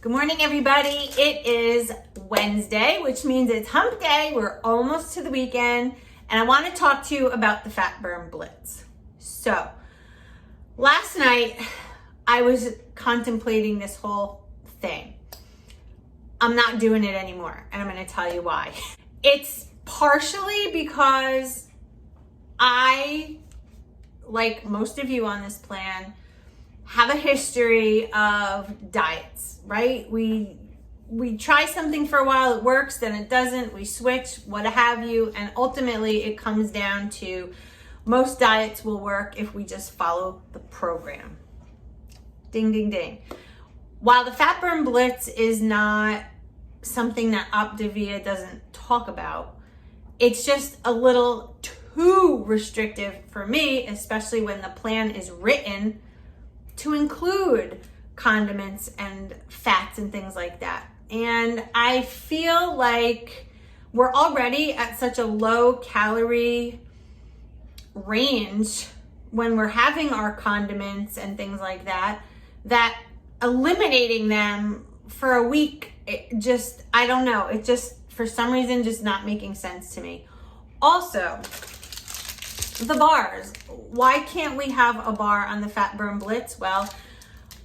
Good morning, everybody. It is Wednesday, which means it's hump day. We're almost to the weekend, and I want to talk to you about the Fat Burn Blitz. So, last night, I was contemplating this whole thing. I'm not doing it anymore, and I'm going to tell you why. It's partially because I, like most of you on this plan, have a history of diets, right? We try something for a while, it works, then it doesn't, we switch, what have you, and ultimately it comes down to most diets will work if we just follow the program. Ding, ding, ding. While the Fat Burn Blitz is not something that Optavia doesn't talk about, it's just a little too restrictive for me, especially when the plan is written to include condiments and fats and things like that. And I feel like we're already at such a low calorie range when we're having our condiments and things like that, that eliminating them for a week, it just, I don't know, it just, for some reason, just not making sense to me. Also, the bars. Why can't we have a bar on the Fat Burn Blitz? Well,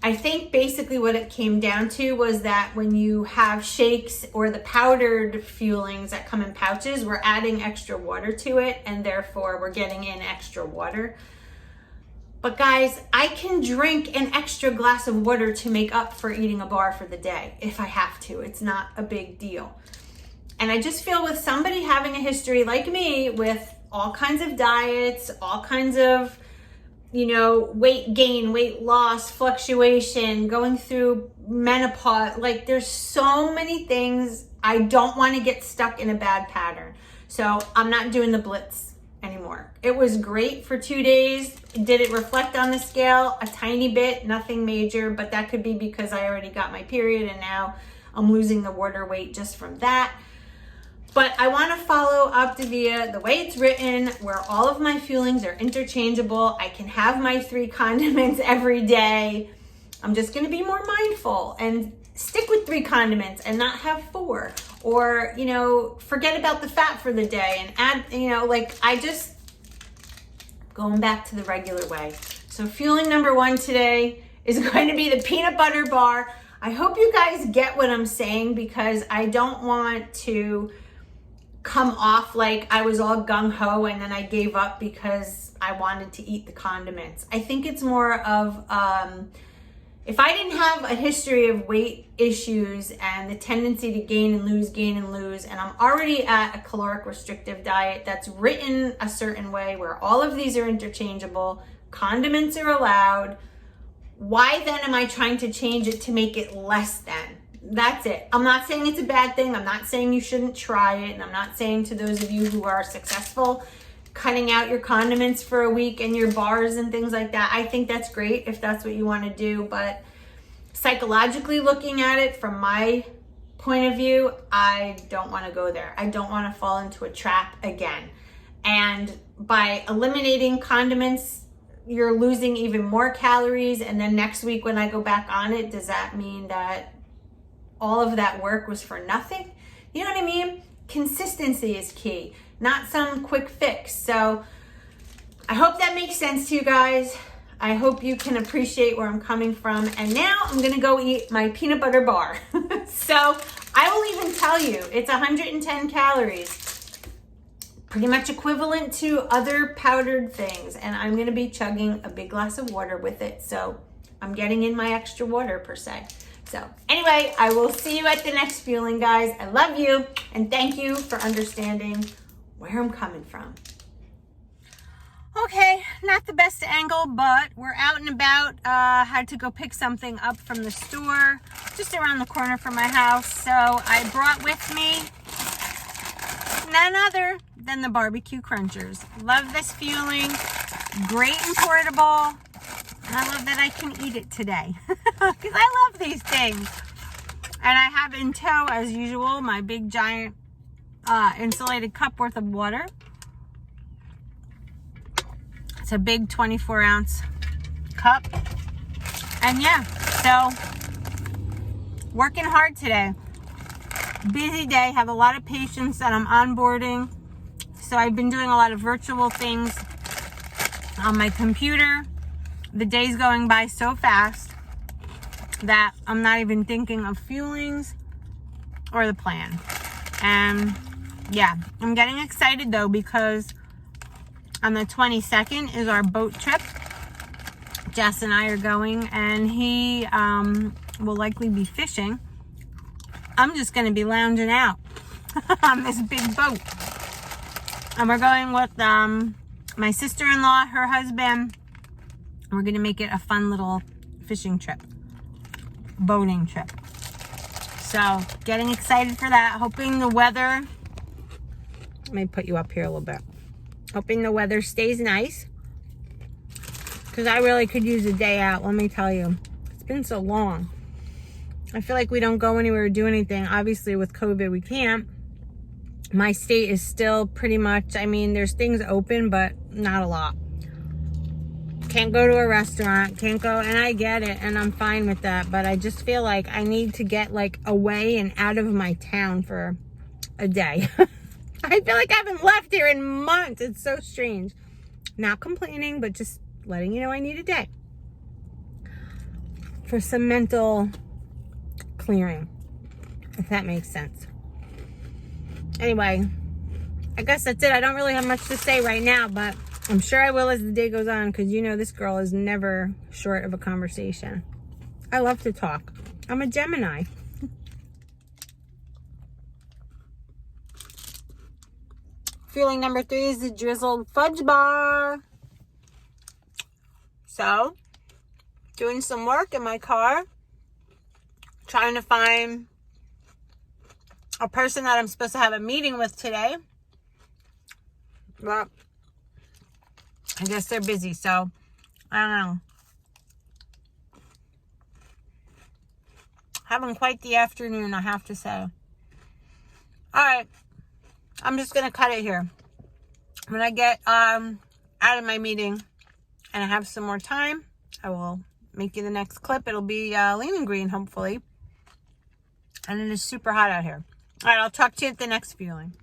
I think basically what it came down to was that when you have shakes or the powdered fuelings that come in pouches, we're adding extra water to it, and therefore we're getting in extra water. But guys, I can drink an extra glass of water to make up for eating a bar for the day if I have to. It's not a big deal. And I just feel with somebody having a history like me with all kinds of diets, all kinds of, weight gain, weight loss, fluctuation, going through menopause, like there's so many things. I don't want to get stuck in a bad pattern. So I'm not doing the Blitz anymore. It was great for 2 days. Did it reflect on the scale? A tiny bit, nothing major, but that could be because I already got my period and now I'm losing the water weight just from that. But I want to follow Optavia the way it's written, where all of my fuelings are interchangeable. I can have my 3 condiments every day. I'm just going to be more mindful and stick with 3 condiments and not have 4. Or, forget about the fat for the day and add, going back to the regular way. So fueling number 1 today is going to be the peanut butter bar. I hope you guys get what I'm saying, because I don't want to come off like I was all gung-ho and then I gave up because I wanted to eat the condiments. I think it's more of, if I didn't have a history of weight issues and the tendency to gain and lose, and I'm already at a caloric restrictive diet that's written a certain way where all of these are interchangeable, condiments are allowed, why then am I trying to change it to make it less than? That's it. I'm not saying it's a bad thing. I'm not saying you shouldn't try it. And I'm not saying to those of you who are successful cutting out your condiments for a week and your bars and things like that. I think that's great if that's what you want to do. But psychologically looking at it from my point of view, I don't want to go there. I don't want to fall into a trap again. And by eliminating condiments, you're losing even more calories. And then next week when I go back on it, does that mean that all of that work was for nothing? You know what I mean? Consistency is key, not some quick fix. So I hope that makes sense to you guys. I hope you can appreciate where I'm coming from. And now I'm gonna go eat my peanut butter bar. So I will even tell you, it's 110 calories, pretty much equivalent to other powdered things. And I'm gonna be chugging a big glass of water with it. So I'm getting in my extra water per se. So anyway, I will see you at the next fueling, guys. I love you, and thank you for understanding where I'm coming from. Okay, not the best angle, but we're out and about. Had to go pick something up from the store just around the corner from my house. So I brought with me none other than the barbecue crunchers. Love this fueling, great and portable. And I love that I can eat it today because I love these things. And I have in tow, as usual, my big giant insulated cup worth of water. It's a big 24-ounce cup. And yeah, so Working hard today. Busy day, have a lot of patients that I'm onboarding. So I've been doing a lot of virtual things on my computer. The day's going by so fast that I'm not even thinking of fuelings or the plan. And yeah, I'm getting excited though because on the 22nd is our boat trip. Jess and I are going, and he will likely be fishing. I'm just going to be lounging out on this big boat. And we're going with my sister-in-law, her husband. We're going to make it a fun little fishing trip, boating trip. So getting excited for that. Hoping the weather, let me put you up here a little bit. Hoping the weather stays nice, because I really could use a day out, let me tell you. It's been so long. I feel like we don't go anywhere or do anything. Obviously with COVID we can't. My state is still pretty much, I mean, there's things open, but not a lot. Can't go to a restaurant, can't go, and I get it, and I'm fine with that, but I just feel like I need to get like away and out of my town for a day. I feel like I haven't left here in months. It's so strange. Not complaining, but just letting you know I need a day for some mental clearing, if that makes sense. Anyway, I guess that's it. I don't really have much to say right now, but I'm sure I will as the day goes on, because you know this girl is never short of a conversation. I love to talk. I'm a Gemini. Feeling number 3 is the drizzled fudge bar. So, doing some work in my car, trying to find a person that I'm supposed to have a meeting with today. But I guess they're busy, so I don't know. Having quite the afternoon, I have to say. Alright, I'm just going to cut it here. When I get out of my meeting and I have some more time, I will make you the next clip. It'll be lean and green, hopefully. And it is super hot out here. All right, I'll talk to you at the next fueling.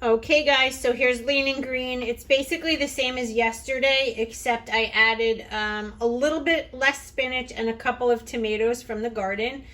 Okay, guys, so here's lean and green. It's basically the same as yesterday, except I added a little bit less spinach and a couple of tomatoes from the garden.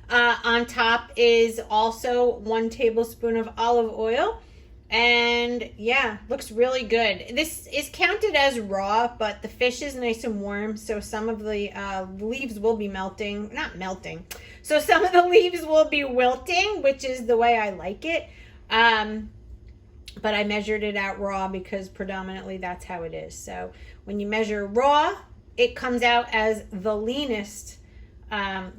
On top is also 1 tablespoon of olive oil. And yeah, looks really good. This is counted as raw, but the fish is nice and warm, so some of the leaves will be melting. Not melting. So some of the leaves will be wilting, which is the way I like it. But I measured it out raw because predominantly that's how it is. So when you measure raw, it comes out as the leanest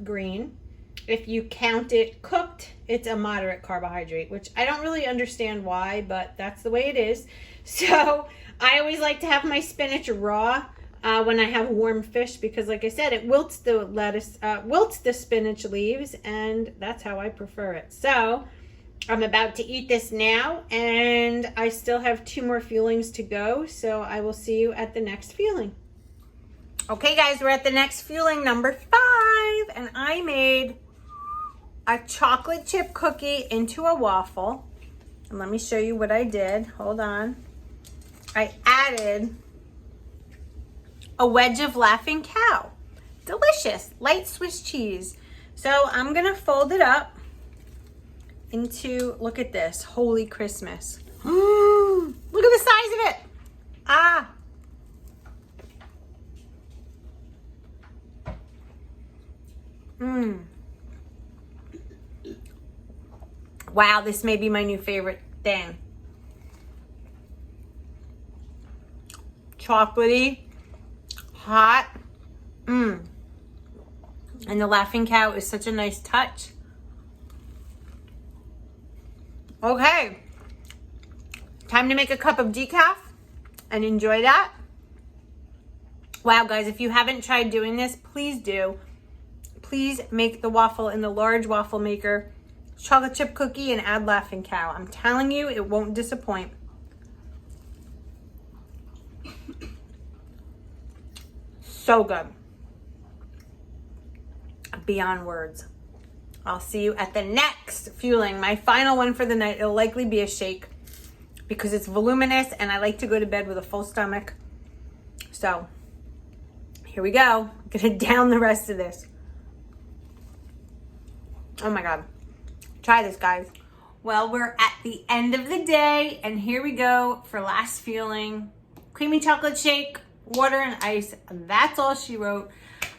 green. If you count it cooked, it's a moderate carbohydrate, which I don't really understand why, but that's the way it is. So I always like to have my spinach raw when I have warm fish, because like I said, it wilts the lettuce, wilts the spinach leaves, and that's how I prefer it. So I'm about to eat this now, and I still have 2 more fuelings to go, so I will see you at the next fueling. Okay, guys, we're at the next fueling, number 5, and I made a chocolate chip cookie into a waffle. And let me show you what I did. Hold on. I added a wedge of Laughing Cow. Delicious, light Swiss cheese. So I'm gonna fold it up into, look at this, Holy Christmas. Look at the size of it. Ah. Wow, this may be my new favorite thing. Chocolatey, hot, and the Laughing Cow is such a nice touch. Okay, time to make a cup of decaf and enjoy that. Wow, guys, if you haven't tried doing this, please do. Please make the waffle in the large waffle maker, chocolate chip cookie, and add Laughing Cow. I'm telling you, it won't disappoint. So good. Beyond words. I'll see you at the next fueling, my final one for the night. It'll likely be a shake because it's voluminous and I like to go to bed with a full stomach. So here we go. I'm gonna down the rest of this. Oh my God. Try this, guys. Well, we're at the end of the day and here we go for last fueling. Creamy chocolate shake, water and ice. That's all she wrote.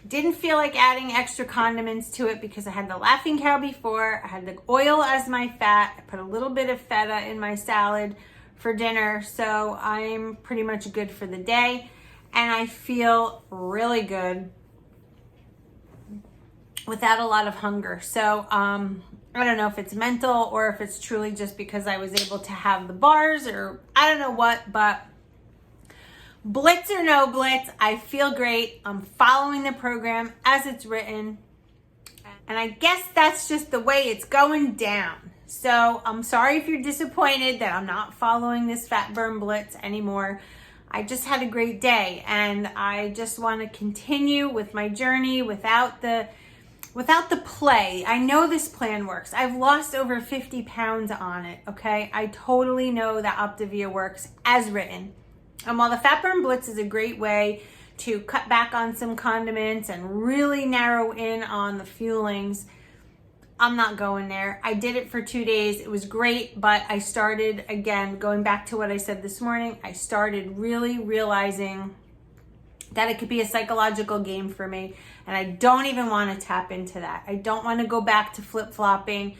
Didn't feel like adding extra condiments to it because I had the Laughing Cow before. I had the oil as my fat. I put a little bit of feta in my salad for dinner. So I'm pretty much good for the day. And I feel really good without a lot of hunger. So I don't know if it's mental or if it's truly just because I was able to have the bars or I don't know what, but Blitz or no Blitz, I feel great. I'm following the program as it's written. And I guess that's just the way it's going down. So I'm sorry if you're disappointed that I'm not following this Fat Burn Blitz anymore. I just had a great day and I just want to continue with my journey without the play. I know this plan works. I've lost over 50 pounds on it, okay? I totally know that Optavia works as written. While the Fat Burn Blitz is a great way to cut back on some condiments and really narrow in on the fuelings, I'm not going there. I did it for 2 days. It was great, but I started, again, going back to what I said this morning, I started really realizing that it could be a psychological game for me, and I don't even want to tap into that. I don't want to go back to flip-flopping.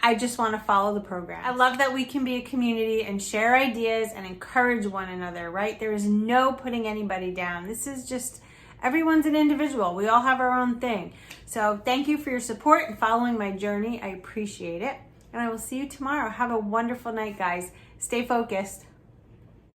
I just want to follow the program. I love that we can be a community and share ideas and encourage one another, right? There is no putting anybody down. This is just, everyone's an individual. We all have our own thing. So thank you for your support and following my journey. I appreciate it. And I will see you tomorrow. Have a wonderful night, guys. Stay focused.